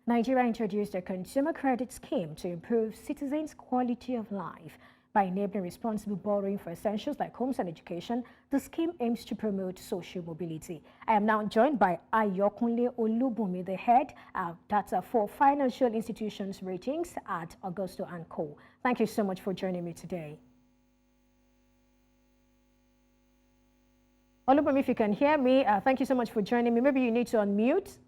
Nigeria introduced a consumer credit scheme to improve citizens' quality of life. By enabling responsible borrowing for essentials like homes and education, the scheme aims to promote social mobility. I am now joined by Ayokunle Olubunmi, the head data for financial institutions ratings at Agusto Co. Thank you so much for joining me today. Olubunmi, if you can hear me, thank you so much for joining me. Maybe you need to unmute.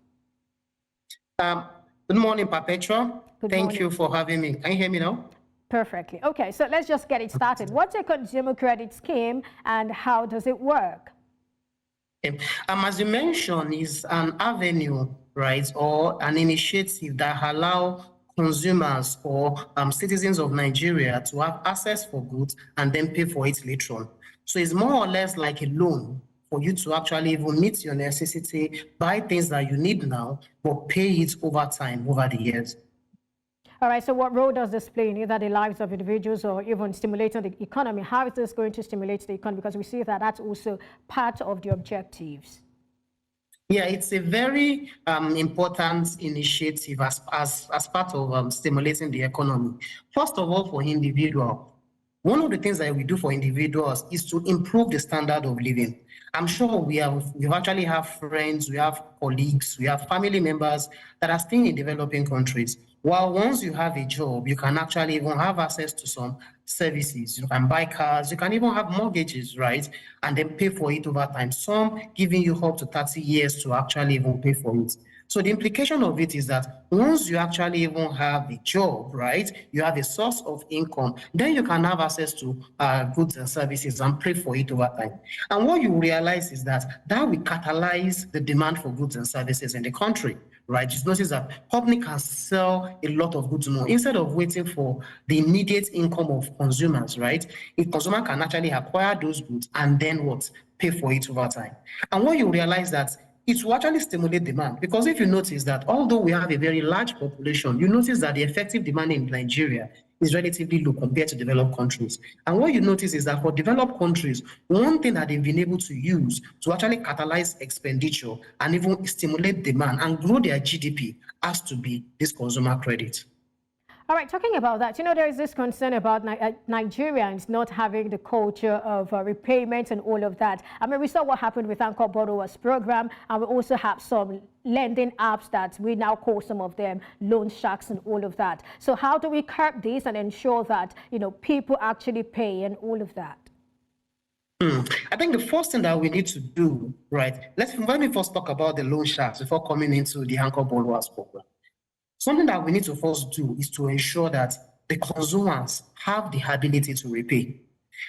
Good morning, Perpetua. Thank you for having me. Can you hear me now? Perfectly. Okay, so let's just get it started. What's a consumer credit scheme and how does it work? As you mentioned, is an avenue, right, or an initiative that allow consumers or citizens of Nigeria to have access for goods and then pay for it later on. So it's more or less like a loan for you to actually even meet your necessity, buy things that you need now, but pay it over time, over the years. All right, so what role does this play in either the lives of individuals or even stimulating the economy? How is this going to stimulate the economy? Because we see that that's also part of the objectives. Yeah, it's a very important initiative as part of stimulating the economy. First of all, for individuals, one of the things that we do for individuals is to improve the standard of living. I'm sure we actually have friends, we have colleagues, we have family members that are staying in developing countries. While once you have a job, you can actually even have access to some services. You can buy cars, you can even have mortgages, right? And then pay for it over time. Some giving you up to 30 years to actually even pay for it. So the implication of it is that once you actually even have a job, right, you have a source of income, then you can have access to goods and services and pay for it over time. And what you realize is that will catalyze the demand for goods and services in the country, right? Just notice that company can sell a lot of goods more instead of waiting for the immediate income of consumers, right? A consumer can actually acquire those goods and then what? Pay for it over time. And what you realize that it will actually stimulate demand, because if you notice that although we have a very large population, you notice that the effective demand in Nigeria is relatively low compared to developed countries. And what you notice is that for developed countries, one thing that they've been able to use to actually catalyze expenditure and even stimulate demand and grow their GDP has to be this consumer credit. All right, talking about that, there is this concern about Nigerians not having the culture of repayment and all of that. I mean, we saw what happened with Anchor Borrowers Program, and we also have some lending apps that we now call some of them loan sharks and all of that. So how do we curb this and ensure that, people actually pay and all of that? I think the first thing that we need to do, right, let me first talk about the loan sharks before coming into the Anchor Borrowers Program. Something that we need to first do is to ensure that the consumers have the ability to repay.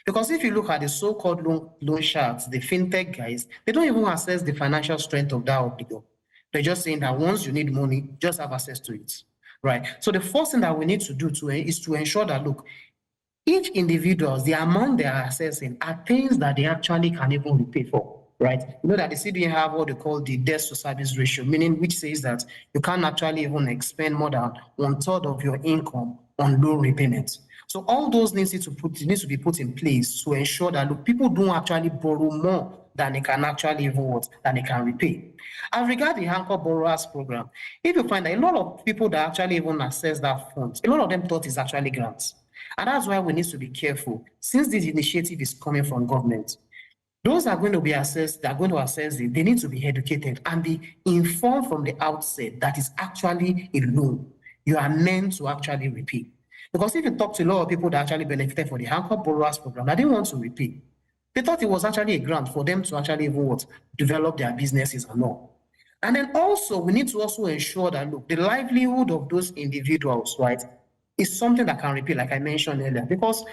Because if you look at the so-called loan sharks, the fintech guys, they don't even assess the financial strength of that obligor. They're just saying that once you need money, just have access to it, right? So the first thing that we need to do is to ensure that, look, each individual, the amount they are assessing are things that they actually can even repay for. Right, you know that the CBN have what they call the debt to service ratio, meaning which says that you can't actually even expend more than 1/3 of your income on loan repayments. So all those needs to be put in place to ensure that look, people don't actually borrow more than they can actually repay. And regarding the Anchor Borrowers Program, if you find that a lot of people that actually even access that funds, a lot of them thought it's actually grants, and that's why we need to be careful since this initiative is coming from government. Those are going to be assessed, they are going to assess it, they need to be educated and be informed from the outset that it's actually a loan. You are meant to actually repay. Because if you talk to a lot of people that actually benefited from the Anchor Borrowers Program, they didn't want to repay. They thought it was actually a grant for them to actually develop their businesses and all. And then also, we need to also ensure that, look, the livelihood of those individuals, right, is something that can repay, like I mentioned earlier, because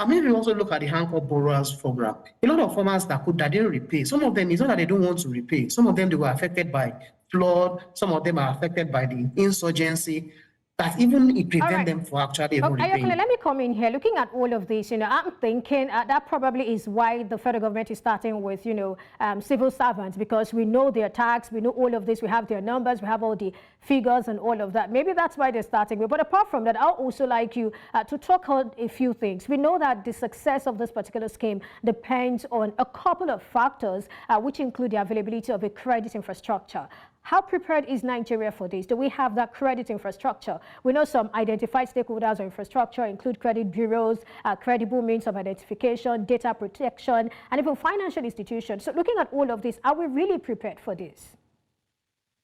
maybe we also look at the Anchor Borrowers Program. A lot of farmers that didn't repay. Some of them, it's not that they don't want to repay. Some of them, they were affected by flood. Some of them are affected by the insurgency. That even it prevents them from actually repaying. Let me come in here. Looking at all of this, I'm thinking that probably is why the federal government is starting with, civil servants, because we know their tax, we know all of this, we have their numbers, we have all the figures and all of that. Maybe that's why they're starting with. But apart from that, I'll also like you to talk on a few things. We know that the success of this particular scheme depends on a couple of factors, which include the availability of a credit infrastructure. How prepared is Nigeria for this? Do we have that credit infrastructure? We know some identified stakeholders of infrastructure include credit bureaus, credible means of identification, data protection, and even financial institutions. So looking at all of this, are we really prepared for this?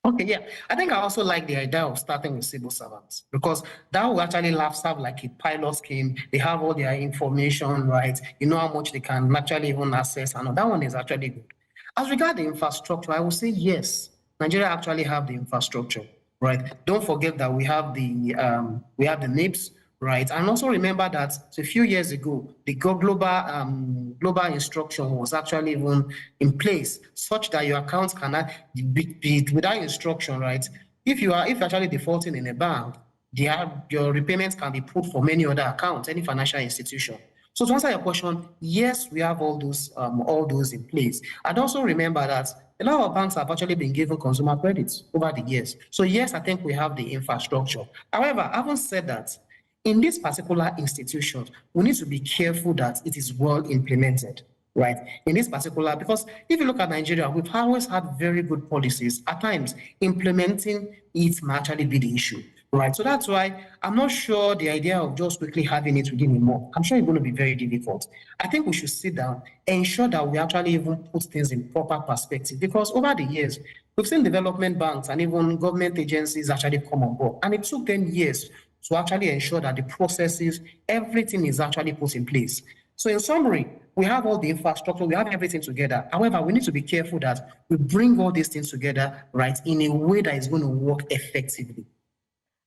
Okay, yeah. I think I also like the idea of starting with civil servants because that will actually have like a pilot scheme. They have all their information, right? You know how much they can actually even access, and that one is actually good. As regard the infrastructure, I will say yes. Nigeria actually have the infrastructure, right? Don't forget that we have the NIPS, right? And also remember that a few years ago, the global instruction was actually even in place, such that your accounts cannot be without instruction, right? If you're actually defaulting in a bank, your repayments can be put for many other accounts, any financial institution. So to answer your question, yes, we have all those in place. And also remember that a lot of banks have actually been given consumer credits over the years. So yes, I think we have the infrastructure. However, having said that, in this particular institution, we need to be careful that it is well implemented, right? In this particular, because if you look at Nigeria, we've always had very good policies. At times, implementing it might actually be the issue, right? So that's why I'm not sure the idea of just quickly having it within a month, I'm sure it's going to be very difficult. I think we should sit down and ensure that we actually even put things in proper perspective, because over the years, we've seen development banks and even government agencies actually come on board, and it took them years to actually ensure that the processes, everything is actually put in place. So in summary, we have all the infrastructure, we have everything together. However, we need to be careful that we bring all these things together, right, in a way that is going to work effectively.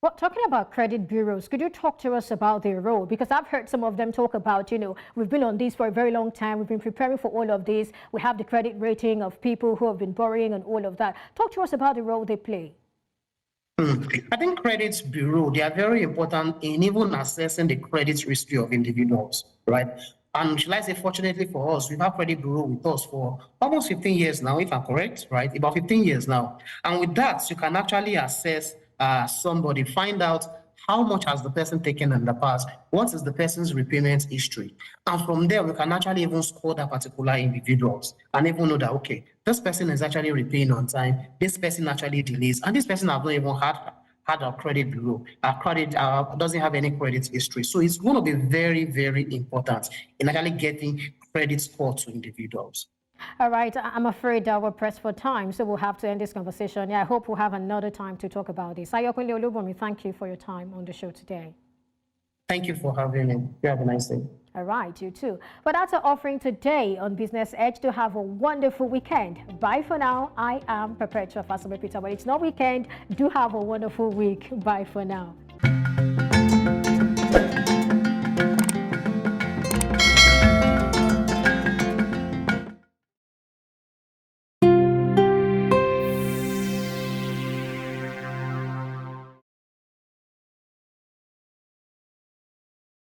Well, talking about credit bureaus, could you talk to us about their role? Because I've heard some of them talk about, we've been on this for a very long time. We've been preparing for all of this. We have the credit rating of people who have been borrowing and all of that. Talk to us about the role they play. I think credit bureau, they are very important in even assessing the credit history of individuals, right? And shall I say, fortunately for us, we've had credit bureau with us for almost 15 years now, if I'm correct, right? About 15 years now. And with that, you can actually assess somebody, find out how much has the person taken in the past, what is the person's repayment history. And from there, we can actually even score that particular individuals and even know that, okay, this person is actually repaying on time, this person actually delays, and this person have not even had a credit bureau. Our credit doesn't have any credit history. So it's going to be very, very important in actually getting credit score to individuals. All right, I'm afraid we're pressed for time, so we'll have to end this conversation. Yeah, I hope we'll have another time to talk about this. Ayokunle Olubunmi, thank you for your time on the show today. Thank you for having me. You have a nice day. All right, you too. But that's our offering today on Business Edge. To have a wonderful weekend. Bye for now. I am Perpetua Fasome Peter, but it's not weekend. Do have a wonderful week. Bye for now.